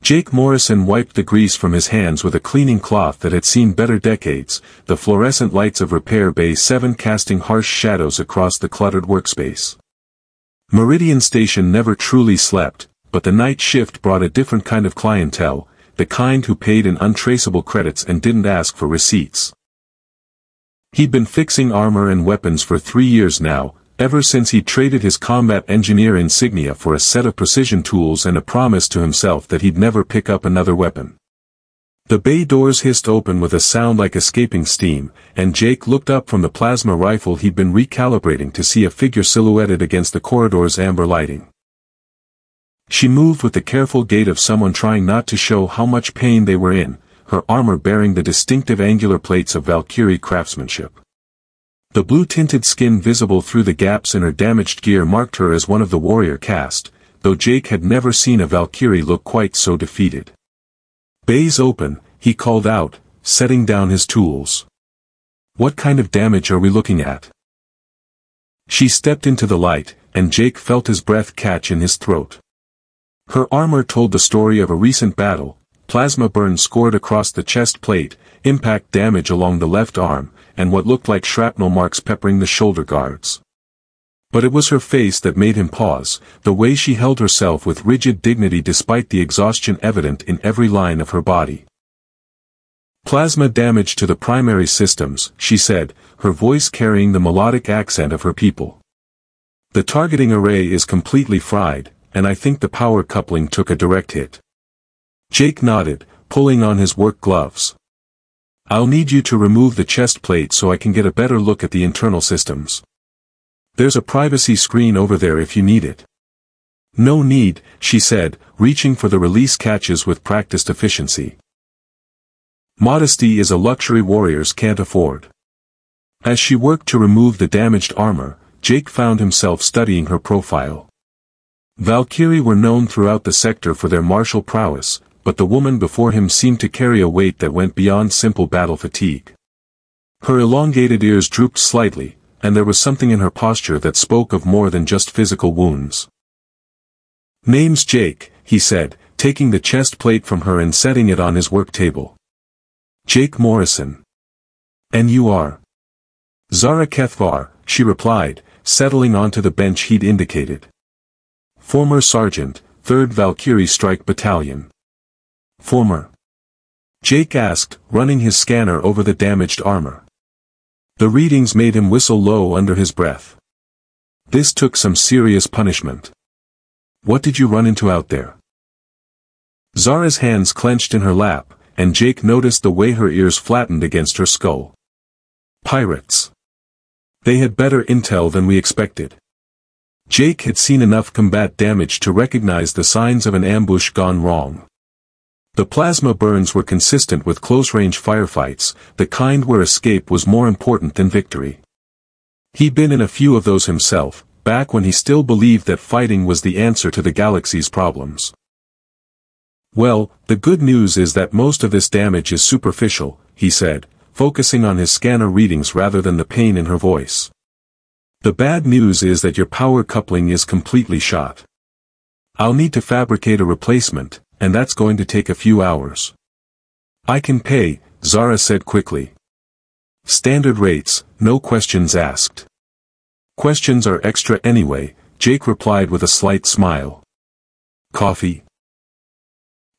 Jake Morrison wiped the grease from his hands with a cleaning cloth that had seen better decades, the fluorescent lights of Repair Bay 7 casting harsh shadows across the cluttered workspace. Meridian Station never truly slept, but the night shift brought a different kind of clientele, the kind who paid in untraceable credits and didn't ask for receipts. He'd been fixing armor and weapons for 3 years now, ever since he traded his combat engineer insignia for a set of precision tools and a promise to himself that he'd never pick up another weapon. The bay doors hissed open with a sound like escaping steam, and Jake looked up from the plasma rifle he'd been recalibrating to see a figure silhouetted against the corridor's amber lighting. She moved with the careful gait of someone trying not to show how much pain they were in, her armor bearing the distinctive angular plates of Valkyrie craftsmanship. The blue-tinted skin visible through the gaps in her damaged gear marked her as one of the warrior caste, though Jake had never seen a Valkyrie look quite so defeated. "Bay's open," he called out, setting down his tools. "What kind of damage are we looking at?" She stepped into the light, and Jake felt his breath catch in his throat. Her armor told the story of a recent battle, plasma burn scored across the chest plate, impact damage along the left arm, and what looked like shrapnel marks peppering the shoulder guards. But it was her face that made him pause, the way she held herself with rigid dignity despite the exhaustion evident in every line of her body. "Plasma damage to the primary systems," she said, her voice carrying the melodic accent of her people. "The targeting array is completely fried, and I think the power coupling took a direct hit." Jake nodded, pulling on his work gloves. "I'll need you to remove the chest plate so I can get a better look at the internal systems. There's a privacy screen over there if you need it." "No need," she said, reaching for the release catches with practiced efficiency. Modesty is a luxury warriors can't afford. As she worked to remove the damaged armor, Jake found himself studying her profile. Valkyrie were known throughout the sector for their martial prowess, but the woman before him seemed to carry a weight that went beyond simple battle fatigue. Her elongated ears drooped slightly, and there was something in her posture that spoke of more than just physical wounds. "Name's Jake," he said, taking the chest plate from her and setting it on his work table. "Jake Morrison." "And you are?" "Zara Kethvar," she replied, settling onto the bench he'd indicated. "Former Sergeant, 3rd Valkyrie Strike Battalion." "Former?" Jake asked, running his scanner over the damaged armor. The readings made him whistle low under his breath. This took some serious punishment. "What did you run into out there?" Zara's hands clenched in her lap, and Jake noticed the way her ears flattened against her skull. "Pirates. They had better intel than we expected." Jake had seen enough combat damage to recognize the signs of an ambush gone wrong. The plasma burns were consistent with close-range firefights, the kind where escape was more important than victory. He'd been in a few of those himself, back when he still believed that fighting was the answer to the galaxy's problems. "Well, the good news is that most of this damage is superficial," he said, focusing on his scanner readings rather than the pain in her voice. "The bad news is that your power coupling is completely shot. I'll need to fabricate a replacement, and that's going to take a few hours." "I can pay," Zara said quickly. "Standard rates, no questions asked." "Questions are extra anyway," Jake replied with a slight smile. "Coffee?"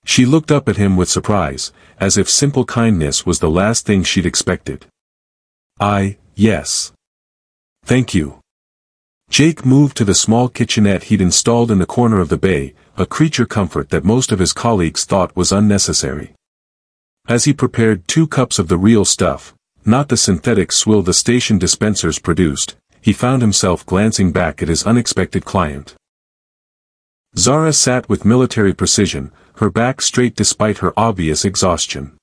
She looked up at him with surprise, as if simple kindness was the last thing she'd expected. Yes. Thank you." Jake moved to the small kitchenette he'd installed in the corner of the bay, a creature comfort that most of his colleagues thought was unnecessary. As he prepared 2 cups of the real stuff, not the synthetic swill the station dispensers produced, he found himself glancing back at his unexpected client. Zara sat with military precision, her back straight despite her obvious exhaustion.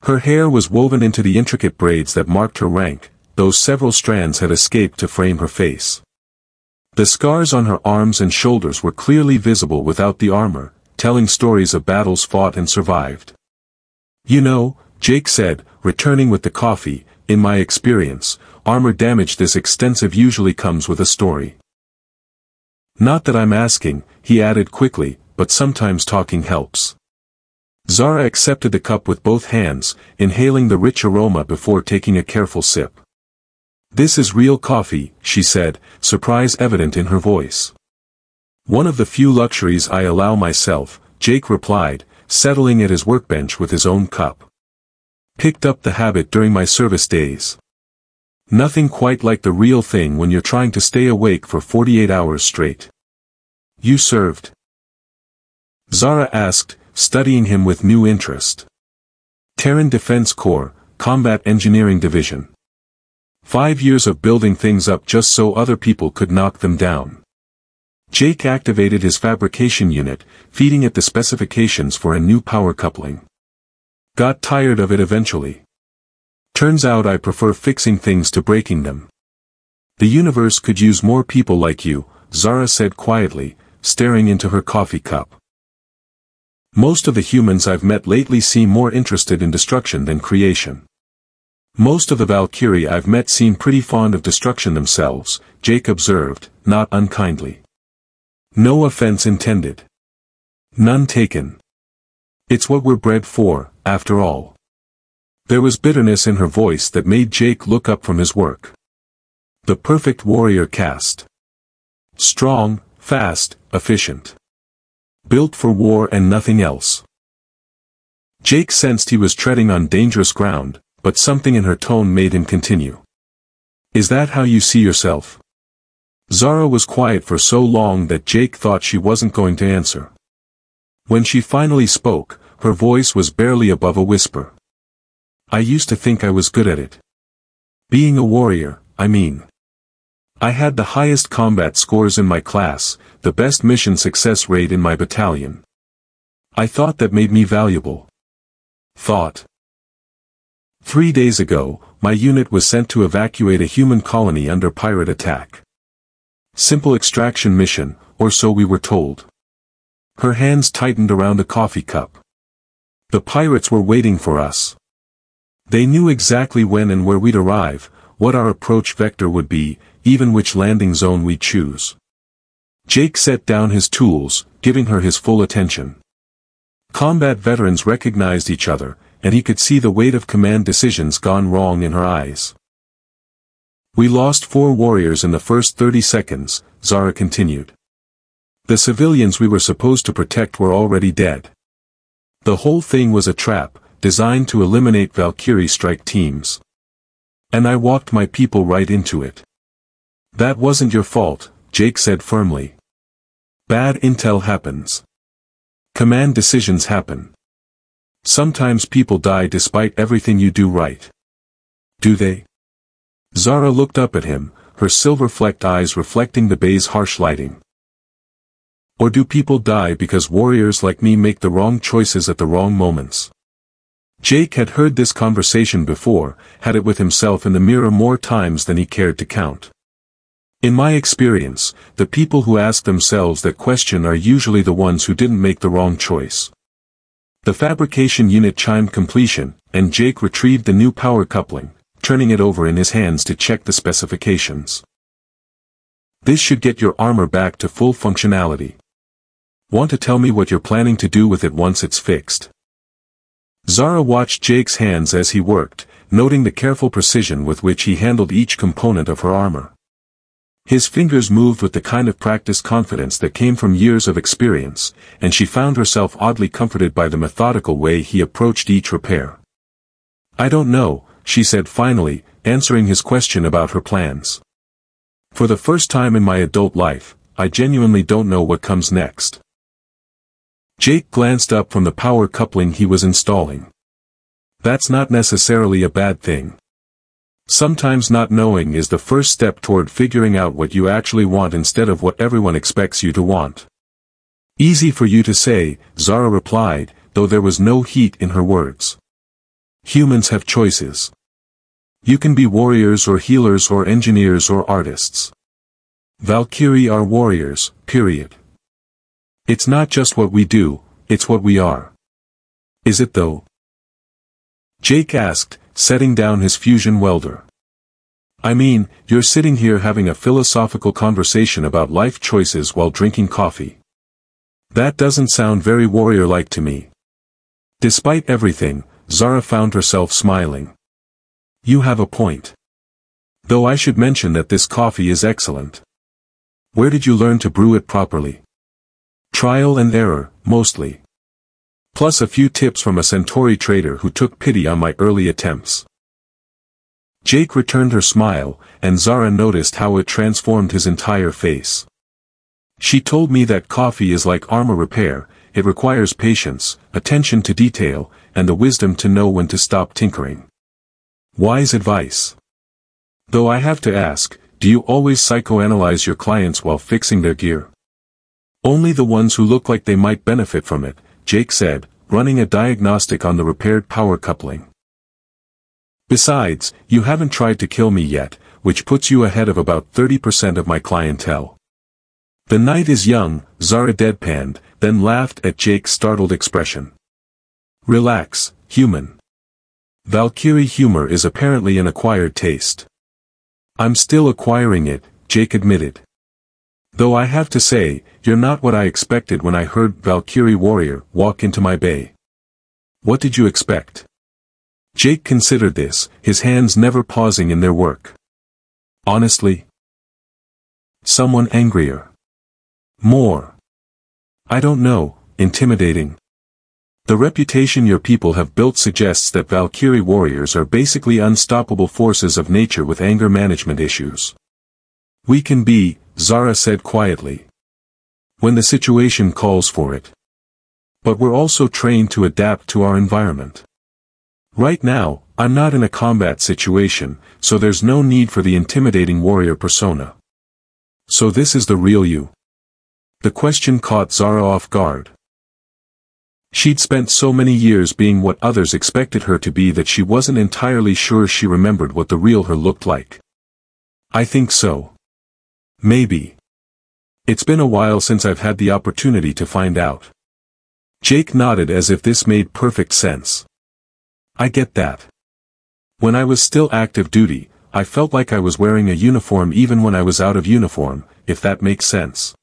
Her hair was woven into the intricate braids that marked her rank, though several strands had escaped to frame her face. The scars on her arms and shoulders were clearly visible without the armor, telling stories of battles fought and survived. "You know," Jake said, returning with the coffee, "in my experience, armor damage this extensive usually comes with a story." "Not that I'm asking," he added quickly, "but sometimes talking helps." Zara accepted the cup with both hands, inhaling the rich aroma before taking a careful sip. "This is real coffee," she said, surprise evident in her voice. "One of the few luxuries I allow myself," Jake replied, settling at his workbench with his own cup. "Picked up the habit during my service days. Nothing quite like the real thing when you're trying to stay awake for 48 hours straight." "You served?" Zara asked, studying him with new interest. "Terran Defense Corps, Combat Engineering Division. 5 years of building things up just so other people could knock them down." Jake activated his fabrication unit, feeding it the specifications for a new power coupling. "Got tired of it eventually. Turns out I prefer fixing things to breaking them. The universe could use more people like you," Zara said quietly, staring into her coffee cup. "Most of the humans I've met lately seem more interested in destruction than creation. Most of the Valkyrie I've met seem pretty fond of destruction themselves," Jake observed, not unkindly. "No offense intended. None taken. It's what we're bred for, after all." There was bitterness in her voice that made Jake look up from his work. The perfect warrior caste. Strong, fast, efficient. Built for war and nothing else. Jake sensed he was treading on dangerous ground, but something in her tone made him continue. "Is that how you see yourself?" Zara was quiet for so long that Jake thought she wasn't going to answer. When she finally spoke, her voice was barely above a whisper. "I used to think I was good at it. Being a warrior, I mean. I had the highest combat scores in my class, the best mission success rate in my battalion. I thought that made me valuable. Thought. 3 days ago, my unit was sent to evacuate a human colony under pirate attack. Simple extraction mission, or so we were told." Her hands tightened around a coffee cup. "The pirates were waiting for us. They knew exactly when and where we'd arrive, what our approach vector would be, even which landing zone we'd choose." Jake set down his tools, giving her his full attention. Combat veterans recognized each other, and he could see the weight of command decisions gone wrong in her eyes. "We lost 4 warriors in the first 30 seconds, Zara continued. "The civilians we were supposed to protect were already dead. The whole thing was a trap, designed to eliminate Valkyrie strike teams. And I walked my people right into it." "That wasn't your fault," Jake said firmly. "Bad intel happens. Command decisions happen. Sometimes people die despite everything you do right." "Do they?" Zara looked up at him, her silver-flecked eyes reflecting the bay's harsh lighting. "Or do people die because warriors like me make the wrong choices at the wrong moments?" Jake had heard this conversation before, had it with himself in the mirror more times than he cared to count. "In my experience, the people who ask themselves that question are usually the ones who didn't make the wrong choice." The fabrication unit chimed completion, and Jake retrieved the new power coupling, turning it over in his hands to check the specifications. "This should get your armor back to full functionality. Want to tell me what you're planning to do with it once it's fixed?" Zara watched Jake's hands as he worked, noting the careful precision with which he handled each component of her armor. His fingers moved with the kind of practiced confidence that came from years of experience, and she found herself oddly comforted by the methodical way he approached each repair. "I don't know," she said finally, answering his question about her plans. "For the first time in my adult life, I genuinely don't know what comes next." Jake glanced up from the power coupling he was installing. "That's not necessarily a bad thing. Sometimes not knowing is the first step toward figuring out what you actually want instead of what everyone expects you to want." "Easy for you to say," Zara replied, though there was no heat in her words. "Humans have choices. You can be warriors or healers or engineers or artists. Valkyrie are warriors, period. It's not just what we do, it's what we are." "Is it though?" Jake asked, setting down his fusion welder. "I mean, you're sitting here having a philosophical conversation about life choices while drinking coffee. That doesn't sound very warrior-like to me." Despite everything, Zara found herself smiling. You have a point. Though I should mention that this coffee is excellent. Where did you learn to brew it properly? Trial and error, mostly. Plus a few tips from a Centauri trader who took pity on my early attempts. Jake returned her smile, and Zara noticed how it transformed his entire face. She told me that coffee is like armor repair, it requires patience, attention to detail, and the wisdom to know when to stop tinkering. Wise advice. Though I have to ask, do you always psychoanalyze your clients while fixing their gear? Only the ones who look like they might benefit from it, Jake said, running a diagnostic on the repaired power coupling. Besides, you haven't tried to kill me yet, which puts you ahead of about 30% of my clientele. The night is young, Zara deadpanned, then laughed at Jake's startled expression. Relax, human. Valkyrie humor is apparently an acquired taste. I'm still acquiring it, Jake admitted. Though I have to say, you're not what I expected when I heard Valkyrie Warrior walk into my bay. What did you expect? Jake considered this, his hands never pausing in their work. Honestly? Someone angrier. More. I don't know, intimidating. The reputation your people have built suggests that Valkyrie warriors are basically unstoppable forces of nature with anger management issues. We can be, Zara said quietly. When the situation calls for it. But we're also trained to adapt to our environment. Right now, I'm not in a combat situation, so there's no need for the intimidating warrior persona. So this is the real you. The question caught Zara off guard. She'd spent so many years being what others expected her to be that she wasn't entirely sure she remembered what the real her looked like. I think so. Maybe. It's been a while since I've had the opportunity to find out. Jake nodded as if this made perfect sense. I get that. When I was still active duty, I felt like I was wearing a uniform even when I was out of uniform, if that makes sense.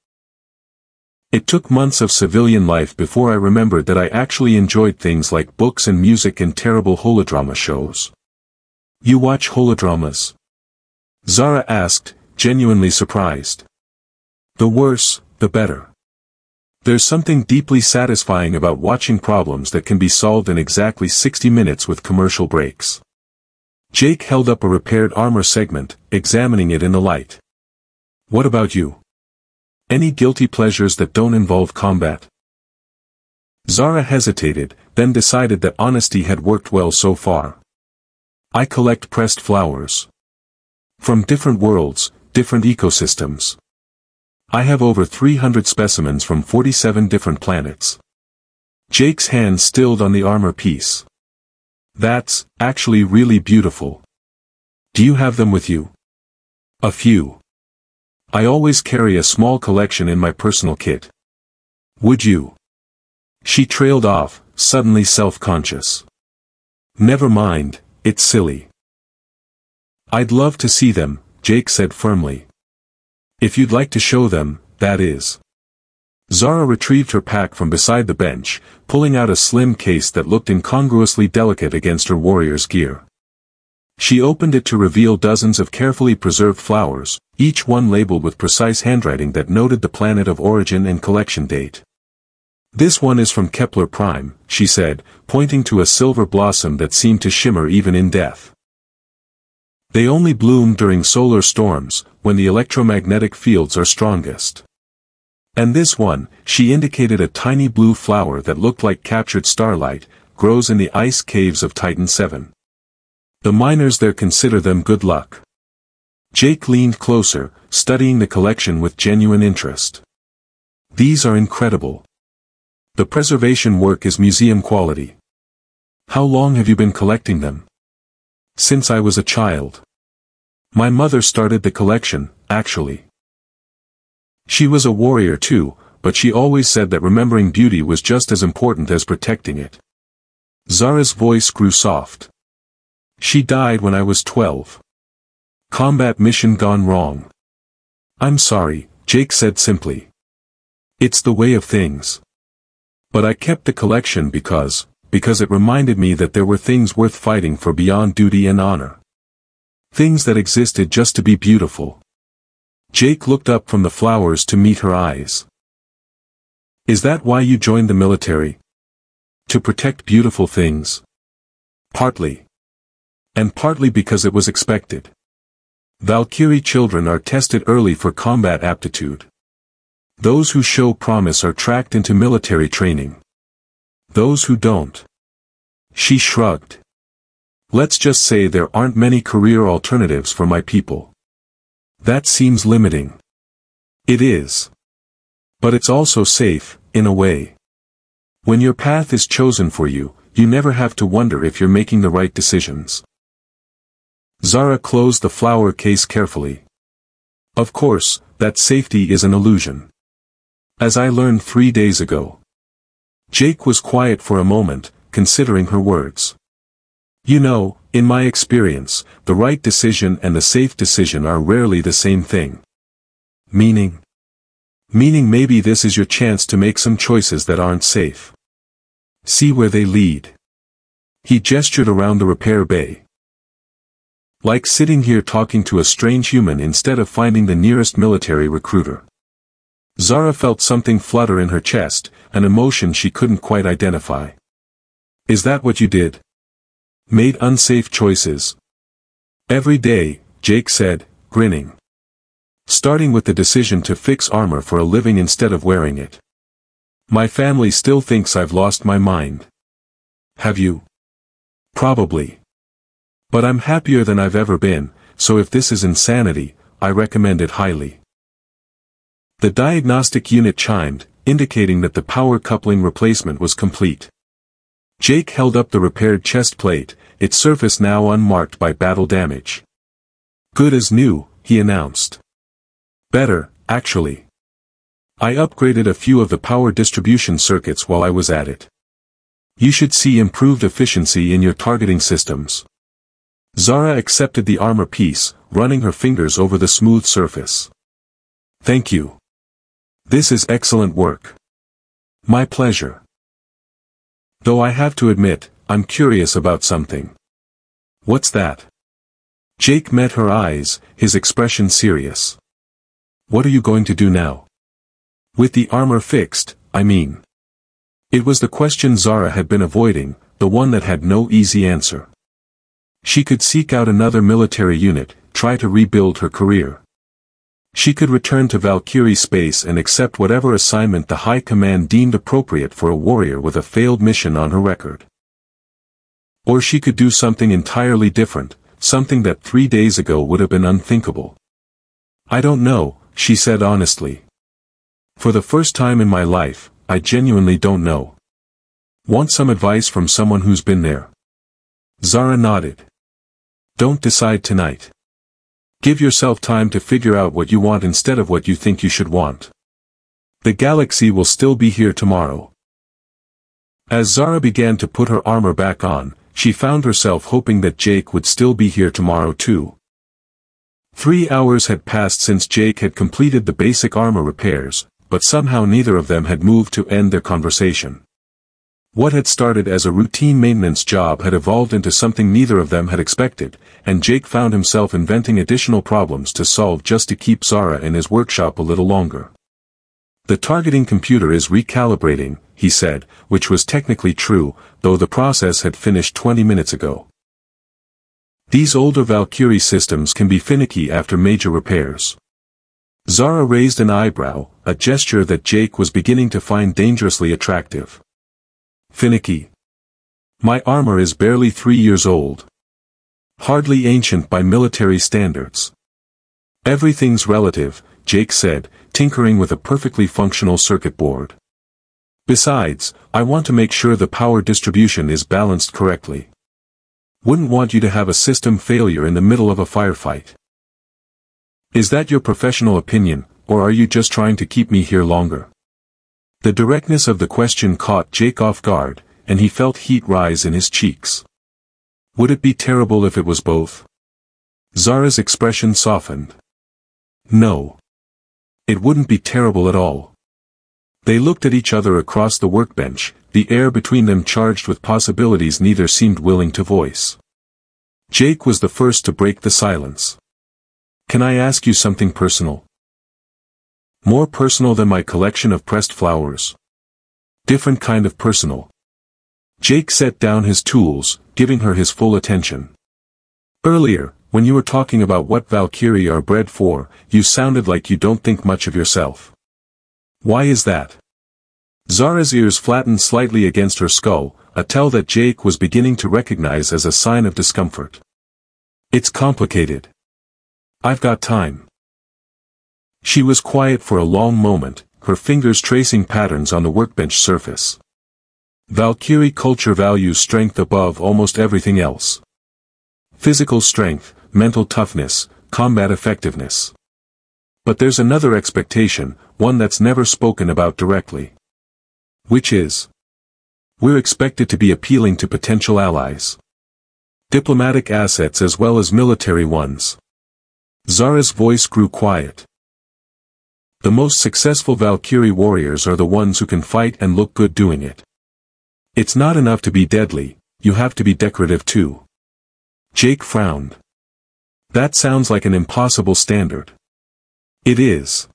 It took months of civilian life before I remembered that I actually enjoyed things like books and music and terrible holodrama shows. You watch holodramas? Zara asked, genuinely surprised. The worse, the better. There's something deeply satisfying about watching problems that can be solved in exactly 60 minutes with commercial breaks. Jake held up a repaired armor segment, examining it in the light. What about you? Any guilty pleasures that don't involve combat? Zara hesitated, then decided that honesty had worked well so far. I collect pressed flowers. From different worlds, different ecosystems. I have over 300 specimens from 47 different planets. Jake's hand stilled on the armor piece. That's, actually really beautiful. Do you have them with you? A few. I always carry a small collection in my personal kit. Would you? She trailed off, suddenly self-conscious. Never mind, it's silly. I'd love to see them, Jake said firmly. If you'd like to show them, that is. Zara retrieved her pack from beside the bench, pulling out a slim case that looked incongruously delicate against her warrior's gear. She opened it to reveal dozens of carefully preserved flowers, each one labeled with precise handwriting that noted the planet of origin and collection date. This one is from Kepler Prime, she said, pointing to a silver blossom that seemed to shimmer even in death. They only bloom during solar storms, when the electromagnetic fields are strongest. And this one, she indicated a tiny blue flower that looked like captured starlight, grows in the ice caves of Titan 7. The miners there consider them good luck. Jake leaned closer, studying the collection with genuine interest. These are incredible. The preservation work is museum quality. How long have you been collecting them? Since I was a child. My mother started the collection, actually. She was a warrior too, but she always said that remembering beauty was just as important as protecting it. Zara's voice grew soft. She died when I was 12. Combat mission gone wrong. I'm sorry, Jake said simply. It's the way of things. But I kept the collection because, because it reminded me that there were things worth fighting for beyond duty and honor. Things that existed just to be beautiful. Jake looked up from the flowers to meet her eyes. Is that why you joined the military? To protect beautiful things? Partly. And partly because it was expected. Valkyrie children are tested early for combat aptitude. Those who show promise are tracked into military training. Those who don't. She shrugged. Let's just say there aren't many career alternatives for my people. That seems limiting. It is. But it's also safe, in a way. When your path is chosen for you, you never have to wonder if you're making the right decisions. Zara closed the flower case carefully. Of course, that safety is an illusion. As I learned 3 days ago. Jake was quiet for a moment, considering her words. You know, in my experience, the right decision and the safe decision are rarely the same thing. Meaning? Meaning maybe this is your chance to make some choices that aren't safe. See where they lead. He gestured around the repair bay. Like sitting here talking to a strange human instead of finding the nearest military recruiter. Zara felt something flutter in her chest, an emotion she couldn't quite identify. Is that what you did? Made unsafe choices? Every day, Jake said, grinning. Starting with the decision to fix armor for a living instead of wearing it. My family still thinks I've lost my mind. Have you? Probably. But I'm happier than I've ever been, so if this is insanity, I recommend it highly. The diagnostic unit chimed, indicating that the power coupling replacement was complete. Jake held up the repaired chest plate, its surface now unmarked by battle damage. Good as new, he announced. Better, actually. I upgraded a few of the power distribution circuits while I was at it. You should see improved efficiency in your targeting systems. Zara accepted the armor piece, running her fingers over the smooth surface. Thank you. This is excellent work. My pleasure. Though I have to admit, I'm curious about something. What's that? Jake met her eyes, his expression serious. What are you going to do now? With the armor fixed, I mean. It was the question Zara had been avoiding, the one that had no easy answer. She could seek out another military unit, try to rebuild her career. She could return to Valkyrie space and accept whatever assignment the High Command deemed appropriate for a warrior with a failed mission on her record. Or she could do something entirely different, something that 3 days ago would have been unthinkable. I don't know, she said honestly. For the first time in my life, I genuinely don't know. Want some advice from someone who's been there? Zara nodded. Don't decide tonight. Give yourself time to figure out what you want instead of what you think you should want. The galaxy will still be here tomorrow. As Zara began to put her armor back on, she found herself hoping that Jake would still be here tomorrow too. 3 hours had passed since Jake had completed the basic armor repairs, but somehow neither of them had moved to end their conversation. What had started as a routine maintenance job had evolved into something neither of them had expected, and Jake found himself inventing additional problems to solve just to keep Zara in his workshop a little longer. The targeting computer is recalibrating, he said, which was technically true, though the process had finished 20 minutes ago. These older Valkyrie systems can be finicky after major repairs. Zara raised an eyebrow, a gesture that Jake was beginning to find dangerously attractive. Finicky. My armor is barely 3 years old. Hardly ancient by military standards. Everything's relative, Jake said, tinkering with a perfectly functional circuit board. Besides, I want to make sure the power distribution is balanced correctly. Wouldn't want you to have a system failure in the middle of a firefight. Is that your professional opinion, or are you just trying to keep me here longer? The directness of the question caught Jake off guard, and he felt heat rise in his cheeks. Would it be terrible if it was both? Zara's expression softened. No. It wouldn't be terrible at all. They looked at each other across the workbench, the air between them charged with possibilities neither seemed willing to voice. Jake was the first to break the silence. "Can I ask you something personal?" "More personal than my collection of pressed flowers." "Different kind of personal." Jake set down his tools, giving her his full attention. "Earlier, when you were talking about what Valkyrie are bred for, you sounded like you don't think much of yourself. Why is that?" Zara's ears flattened slightly against her skull, a tell that Jake was beginning to recognize as a sign of discomfort. "It's complicated. I've got time." She was quiet for a long moment, her fingers tracing patterns on the workbench surface. Valkyrie culture values strength above almost everything else. Physical strength, mental toughness, combat effectiveness. But there's another expectation, one that's never spoken about directly. Which is, we're expected to be appealing to potential allies. Diplomatic assets as well as military ones. Zara's voice grew quiet. The most successful Valkyrie warriors are the ones who can fight and look good doing it. It's not enough to be deadly, you have to be decorative too. Jake frowned. That sounds like an impossible standard. It is.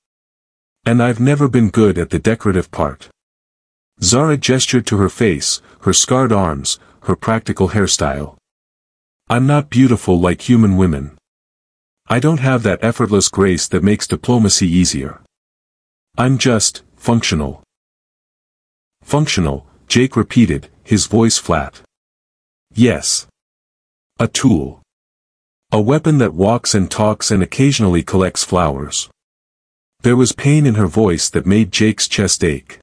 And I've never been good at the decorative part. Zara gestured to her face, her scarred arms, her practical hairstyle. I'm not beautiful like human women. I don't have that effortless grace that makes diplomacy easier. I'm just, functional. Functional, Jake repeated, his voice flat. Yes. A tool. A weapon that walks and talks and occasionally collects flowers. There was pain in her voice that made Jake's chest ache.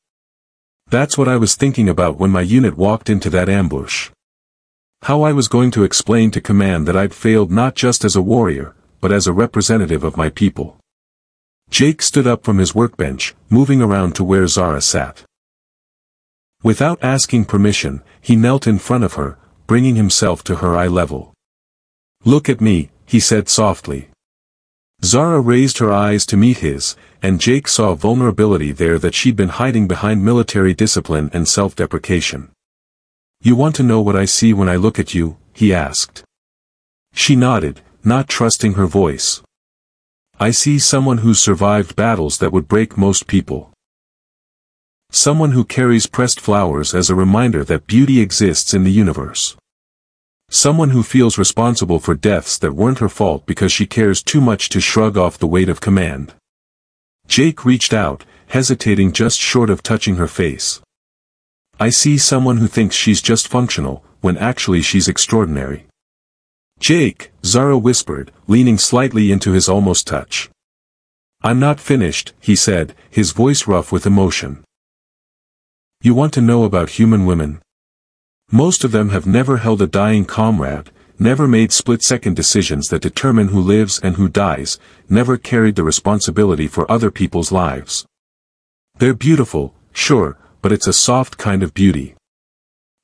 That's what I was thinking about when my unit walked into that ambush. How I was going to explain to command that I'd failed not just as a warrior, but as a representative of my people. Jake stood up from his workbench, moving around to where Zara sat. Without asking permission, he knelt in front of her, bringing himself to her eye level. Look at me, he said softly. Zara raised her eyes to meet his, and Jake saw vulnerability there that she'd been hiding behind military discipline and self-deprecation. You want to know what I see when I look at you? He asked. She nodded, not trusting her voice. I see someone who's survived battles that would break most people. Someone who carries pressed flowers as a reminder that beauty exists in the universe. Someone who feels responsible for deaths that weren't her fault because she cares too much to shrug off the weight of command. Jake reached out, hesitating just short of touching her face. I see someone who thinks she's just functional, when actually she's extraordinary. Jake, Zara whispered, leaning slightly into his almost touch. I'm not finished, he said, his voice rough with emotion. You want to know about human women? Most of them have never held a dying comrade, never made split-second decisions that determine who lives and who dies, never carried the responsibility for other people's lives. They're beautiful, sure, but it's a soft kind of beauty.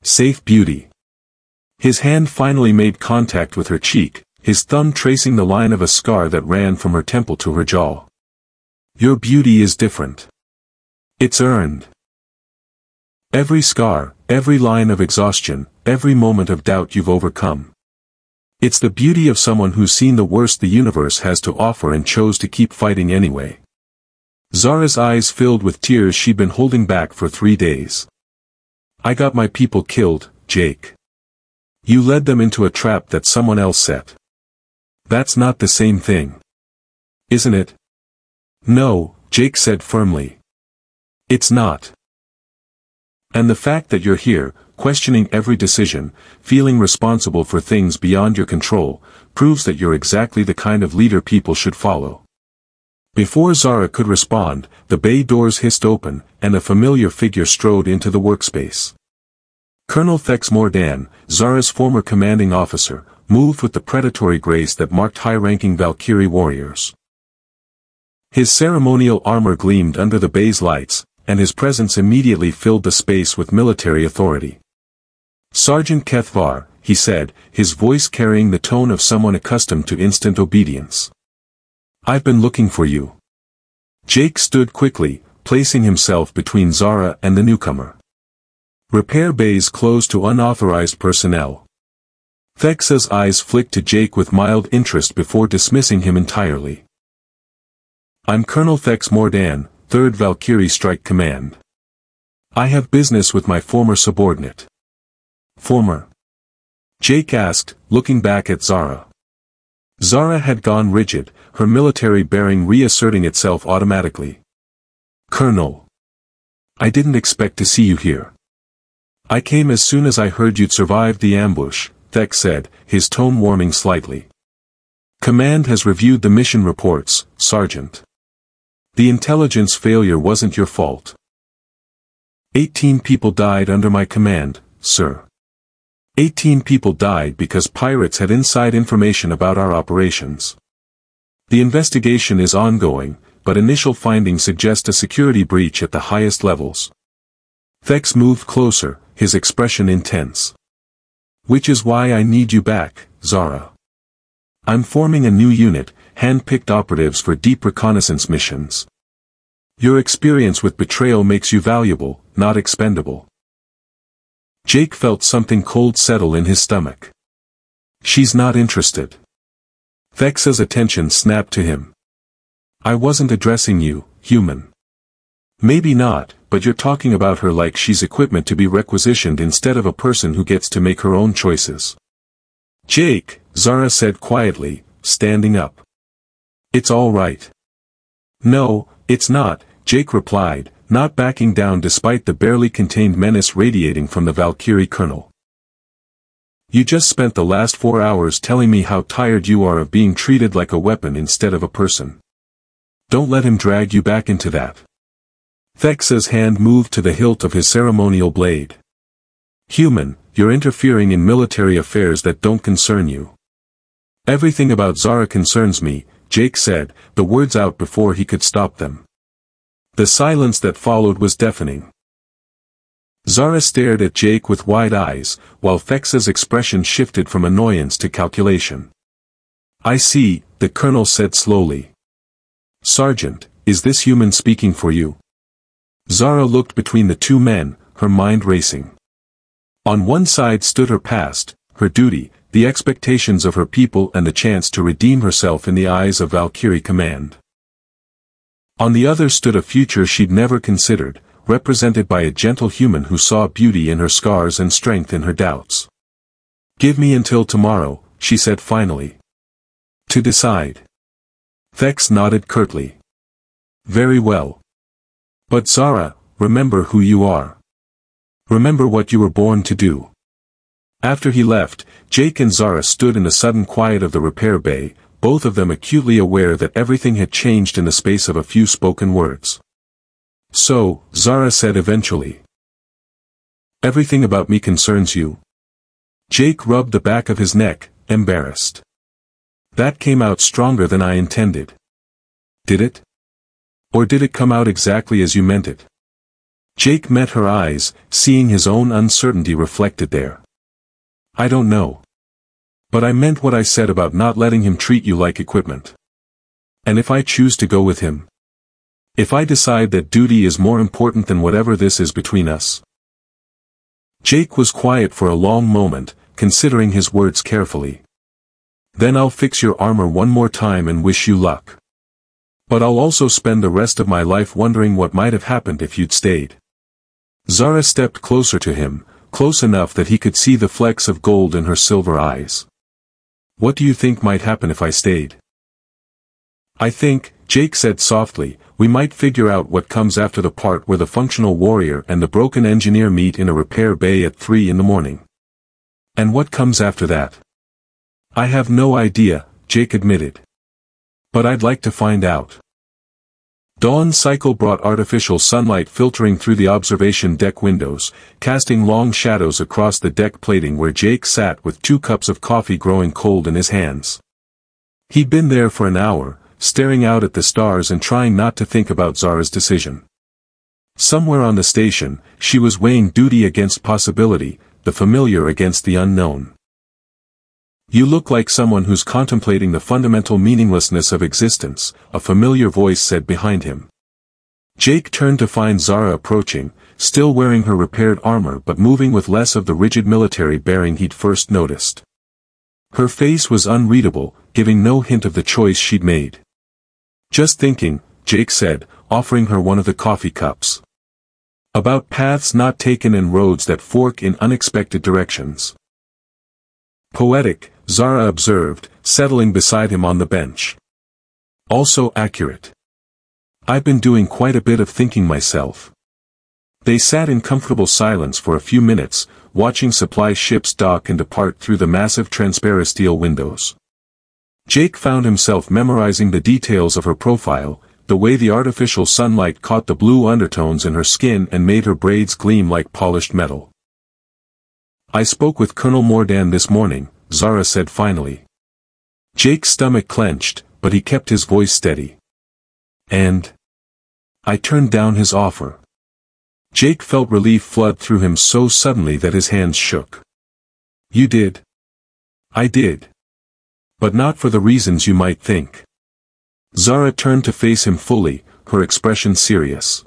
Safe beauty. His hand finally made contact with her cheek, his thumb tracing the line of a scar that ran from her temple to her jaw. Your beauty is different. It's earned. Every scar, every line of exhaustion, every moment of doubt you've overcome. It's the beauty of someone who's seen the worst the universe has to offer and chose to keep fighting anyway. Zara's eyes filled with tears she'd been holding back for 3 days. I got my people killed, Jake. You led them into a trap that someone else set. That's not the same thing. Isn't it? No, Jake said firmly. It's not. And the fact that you're here, questioning every decision, feeling responsible for things beyond your control, proves that you're exactly the kind of leader people should follow. Before Zara could respond, the bay doors hissed open, and a familiar figure strode into the workspace. Colonel Thex Mordan, Zara's former commanding officer, moved with the predatory grace that marked high-ranking Valkyrie warriors. His ceremonial armor gleamed under the bay's lights, and his presence immediately filled the space with military authority. Sergeant Kethvar, he said, his voice carrying the tone of someone accustomed to instant obedience. I've been looking for you. Jake stood quickly, placing himself between Zara and the newcomer. Repair bays closed to unauthorized personnel. Thexa's eyes flicked to Jake with mild interest before dismissing him entirely. I'm Colonel Thex Mordan, 3rd Valkyrie Strike Command. I have business with my former subordinate. Former? Jake asked, looking back at Zara. Zara had gone rigid, her military bearing reasserting itself automatically. Colonel. I didn't expect to see you here. I came as soon as I heard you'd survived the ambush, Thex said, his tone warming slightly. Command has reviewed the mission reports, Sergeant. The intelligence failure wasn't your fault. 18 people died under my command, sir. 18 people died because pirates had inside information about our operations. The investigation is ongoing, but initial findings suggest a security breach at the highest levels. Thex moved closer, his expression intense. Which is why I need you back, Zara. I'm forming a new unit, hand-picked operatives for deep reconnaissance missions. Your experience with betrayal makes you valuable, not expendable. Jake felt something cold settle in his stomach. She's not interested. Thexa's attention snapped to him. I wasn't addressing you, human. Maybe not, but you're talking about her like she's equipment to be requisitioned instead of a person who gets to make her own choices. Jake, Zara said quietly, standing up. It's all right. No, it's not, Jake replied, not backing down despite the barely contained menace radiating from the Valkyrie colonel. You just spent the last 4 hours telling me how tired you are of being treated like a weapon instead of a person. Don't let him drag you back into that. Thexa's hand moved to the hilt of his ceremonial blade. Human, you're interfering in military affairs that don't concern you. Everything about Zara concerns me, Jake said, the words out before he could stop them. The silence that followed was deafening. Zara stared at Jake with wide eyes, while Thexa's expression shifted from annoyance to calculation. I see, the colonel said slowly. Sergeant, is this human speaking for you? Zara looked between the two men, her mind racing. On one side stood her past, her duty, the expectations of her people and the chance to redeem herself in the eyes of Valkyrie Command. On the other stood a future she'd never considered, represented by a gentle human who saw beauty in her scars and strength in her doubts. Give me until tomorrow, she said finally. To decide. Thex nodded curtly. Very well. But Zara, remember who you are. Remember what you were born to do. After he left, Jake and Zara stood in the sudden quiet of the repair bay, both of them acutely aware that everything had changed in the space of a few spoken words. So, Zara said eventually. Everything about me concerns you. Jake rubbed the back of his neck, embarrassed. That came out stronger than I intended. Did it? Or did it come out exactly as you meant it? Jake met her eyes, seeing his own uncertainty reflected there. I don't know. But I meant what I said about not letting him treat you like equipment. And if I choose to go with him? If I decide that duty is more important than whatever this is between us? Jake was quiet for a long moment, considering his words carefully. Then I'll fix your armor one more time and wish you luck. But I'll also spend the rest of my life wondering what might have happened if you'd stayed. Zara stepped closer to him, close enough that he could see the flecks of gold in her silver eyes. What do you think might happen if I stayed? I think, Jake said softly, we might figure out what comes after the part where the functional warrior and the broken engineer meet in a repair bay at 3 in the morning. And what comes after that? I have no idea, Jake admitted. But I'd like to find out. Dawn's cycle brought artificial sunlight filtering through the observation deck windows, casting long shadows across the deck plating where Jake sat with 2 cups of coffee growing cold in his hands. He'd been there for an hour, staring out at the stars and trying not to think about Zara's decision. Somewhere on the station, she was weighing duty against possibility, the familiar against the unknown. You look like someone who's contemplating the fundamental meaninglessness of existence, a familiar voice said behind him. Jake turned to find Zara approaching, still wearing her repaired armor but moving with less of the rigid military bearing he'd first noticed. Her face was unreadable, giving no hint of the choice she'd made. "Just thinking," Jake said, offering her one of the coffee cups. "About paths not taken and roads that fork in unexpected directions." "Poetic," Zara observed, settling beside him on the bench. "Also accurate. I've been doing quite a bit of thinking myself." They sat in comfortable silence for a few minutes, watching supply ships dock and depart through the massive transparent steel windows. Jake found himself memorizing the details of her profile, the way the artificial sunlight caught the blue undertones in her skin and made her braids gleam like polished metal. "I spoke with Colonel Mordan this morning," Zara said finally. Jake's stomach clenched, but he kept his voice steady. "And I turned down his offer." Jake felt relief flood through him so suddenly that his hands shook. "You did?" "I did. But not for the reasons you might think." Zara turned to face him fully, her expression serious.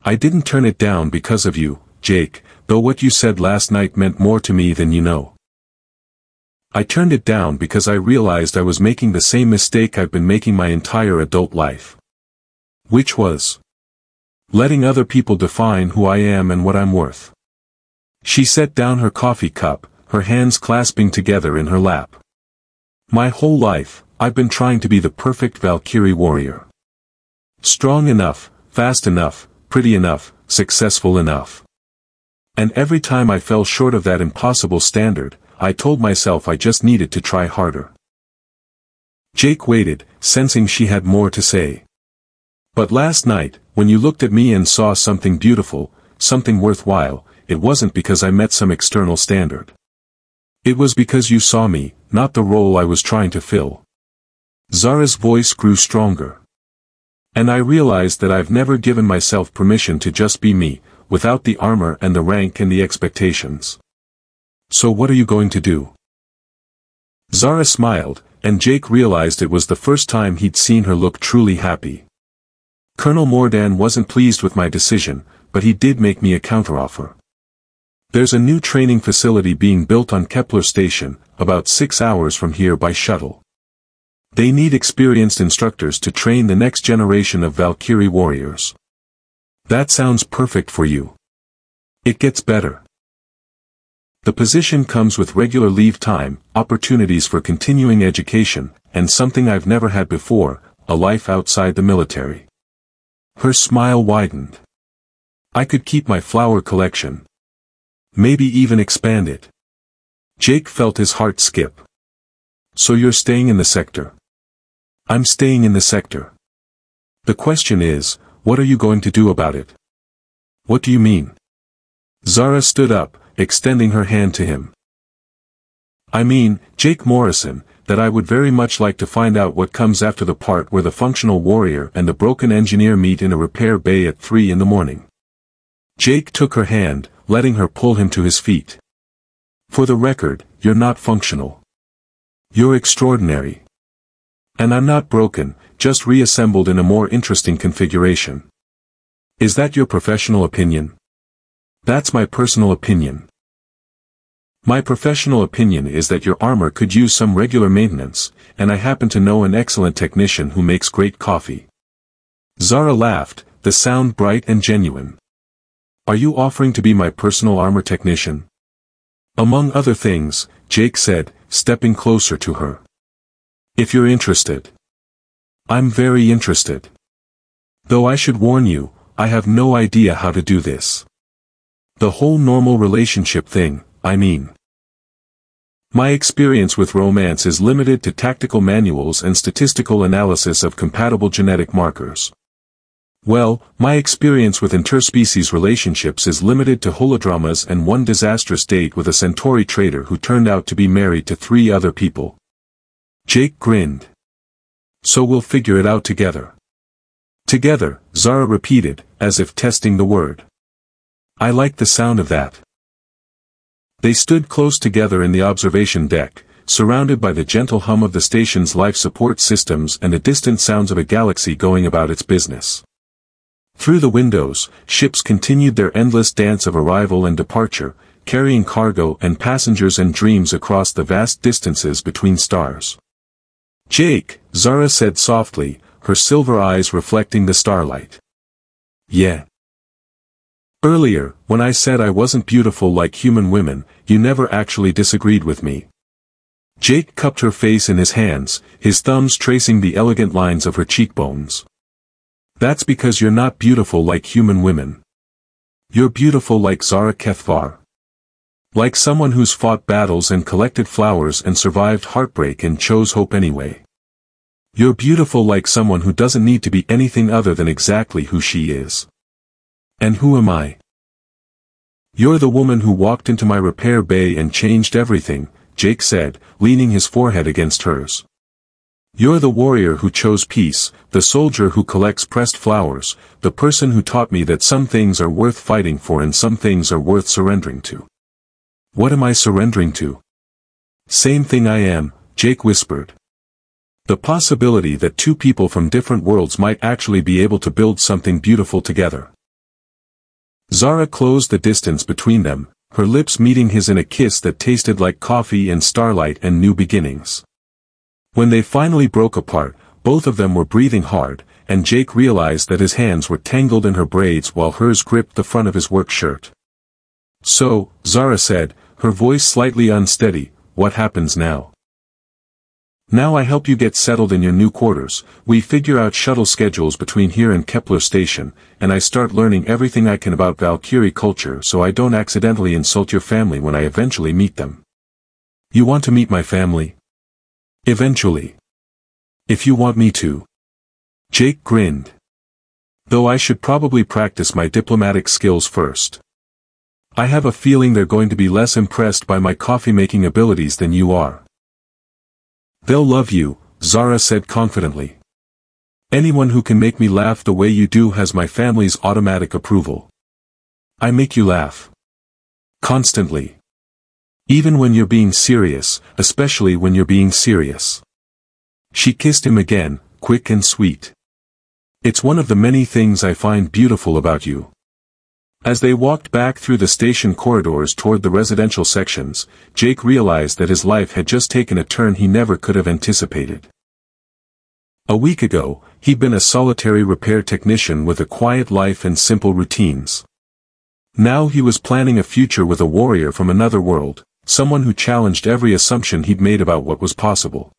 "I didn't turn it down because of you, Jake, though what you said last night meant more to me than you know. I turned it down because I realized I was making the same mistake I've been making my entire adult life. Which was letting other people define who I am and what I'm worth." She set down her coffee cup, her hands clasping together in her lap. "My whole life, I've been trying to be the perfect Valkyrie warrior. Strong enough, fast enough, pretty enough, successful enough. And every time I fell short of that impossible standard, I told myself I just needed to try harder." Jake waited, sensing she had more to say. "But last night, when you looked at me and saw something beautiful, something worthwhile, it wasn't because I met some external standard. It was because you saw me, not the role I was trying to fill." Zara's voice grew stronger. "And I realized that I've never given myself permission to just be me, without the armor and the rank and the expectations. So what are you going to do?" Zara smiled, and Jake realized it was the first time he'd seen her look truly happy. "Colonel Mordan wasn't pleased with my decision, but he did make me a counteroffer. There's a new training facility being built on Kepler Station, about 6 hours from here by shuttle. They need experienced instructors to train the next generation of Valkyrie warriors. That sounds perfect for you. It gets better. The position comes with regular leave time, opportunities for continuing education, and something I've never had before, a life outside the military." Her smile widened. "I could keep my flower collection. Maybe even expand it." Jake felt his heart skip. "So you're staying in the sector?" "I'm staying in the sector. The question is, what are you going to do about it?" "What do you mean?" Zara stood up, extending her hand to him. "I mean, Jake Morrison, that I would very much like to find out what comes after the part where the functional warrior and the broken engineer meet in a repair bay at 3 in the morning." Jake took her hand, letting her pull him to his feet. "For the record, you're not functional. You're extraordinary. And I'm not broken, just reassembled in a more interesting configuration. Is that your professional opinion?" "That's my personal opinion. My professional opinion is that your armor could use some regular maintenance, and I happen to know an excellent technician who makes great coffee." Zara laughed, the sound bright and genuine. "Are you offering to be my personal armor technician?" "Among other things," Jake said, stepping closer to her. "If you're interested." "I'm very interested. Though I should warn you, I have no idea how to do this. The whole normal relationship thing, I mean. My experience with romance is limited to tactical manuals and statistical analysis of compatible genetic markers. Well, my experience with interspecies relationships is limited to holodramas and one disastrous date with a Centauri trader who turned out to be married to 3 other people." Jake grinned. "So we'll figure it out together." "Together," Zara repeated, as if testing the word. "I like the sound of that." They stood close together in the observation deck, surrounded by the gentle hum of the station's life support systems and the distant sounds of a galaxy going about its business. Through the windows, ships continued their endless dance of arrival and departure, carrying cargo and passengers and dreams across the vast distances between stars. "Jake," Zara said softly, her silver eyes reflecting the starlight. "Yeah. Earlier, when I said I wasn't beautiful like human women, you never actually disagreed with me." Jake cupped her face in his hands, his thumbs tracing the elegant lines of her cheekbones. "That's because you're not beautiful like human women. You're beautiful like Zara Kethvar. Like someone who's fought battles and collected flowers and survived heartbreak and chose hope anyway. You're beautiful like someone who doesn't need to be anything other than exactly who she is." "And who am I?" "You're the woman who walked into my repair bay and changed everything," Jake said, leaning his forehead against hers. "You're the warrior who chose peace, the soldier who collects pressed flowers, the person who taught me that some things are worth fighting for and some things are worth surrendering to." "What am I surrendering to?" "Same thing I am," Jake whispered. "The possibility that two people from different worlds might actually be able to build something beautiful together." Zara closed the distance between them, her lips meeting his in a kiss that tasted like coffee and starlight and new beginnings. When they finally broke apart, both of them were breathing hard, and Jake realized that his hands were tangled in her braids while hers gripped the front of his work shirt. "So," Zara said, her voice slightly unsteady, "what happens now?" "Now I help you get settled in your new quarters, we figure out shuttle schedules between here and Kepler Station, and I start learning everything I can about Valkyrie culture so I don't accidentally insult your family when I eventually meet them." "You want to meet my family?" "Eventually. If you want me to." Jake grinned. "Though I should probably practice my diplomatic skills first. I have a feeling they're going to be less impressed by my coffee-making abilities than you are." "They'll love you," Zara said confidently. "Anyone who can make me laugh the way you do has my family's automatic approval. I make you laugh. Constantly. Even when you're being serious, especially when you're being serious." She kissed him again, quick and sweet. "It's one of the many things I find beautiful about you." As they walked back through the station corridors toward the residential sections, Jake realized that his life had just taken a turn he never could have anticipated. A week ago, he'd been a solitary repair technician with a quiet life and simple routines. Now he was planning a future with a warrior from another world, someone who challenged every assumption he'd made about what was possible.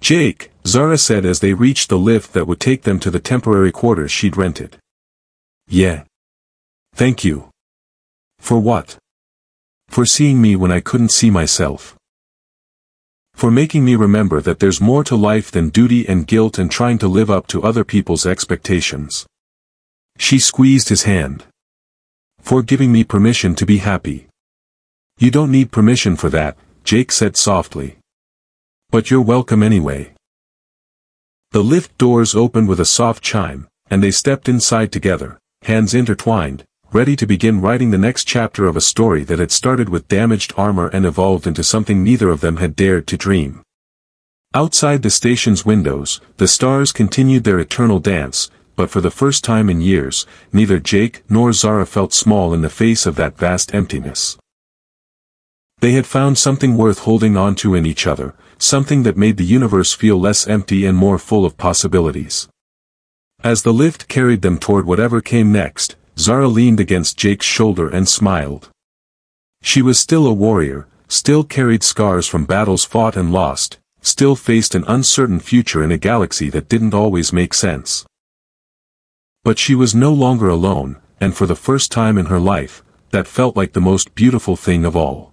"Jake," Zara said as they reached the lift that would take them to the temporary quarters she'd rented. "Yeah. Thank you." "For what?" "For seeing me when I couldn't see myself. For making me remember that there's more to life than duty and guilt and trying to live up to other people's expectations." She squeezed his hand. "For giving me permission to be happy." "You don't need permission for that," Jake said softly. "But you're welcome anyway." The lift doors opened with a soft chime, and they stepped inside together, hands intertwined, ready to begin writing the next chapter of a story that had started with damaged armor and evolved into something neither of them had dared to dream. Outside the station's windows, the stars continued their eternal dance, but for the first time in years, neither Jake nor Zara felt small in the face of that vast emptiness. They had found something worth holding on to in each other, something that made the universe feel less empty and more full of possibilities. As the lift carried them toward whatever came next, Zara leaned against Jake's shoulder and smiled. She was still a warrior, still carried scars from battles fought and lost, still faced an uncertain future in a galaxy that didn't always make sense. But she was no longer alone, and for the first time in her life, that felt like the most beautiful thing of all.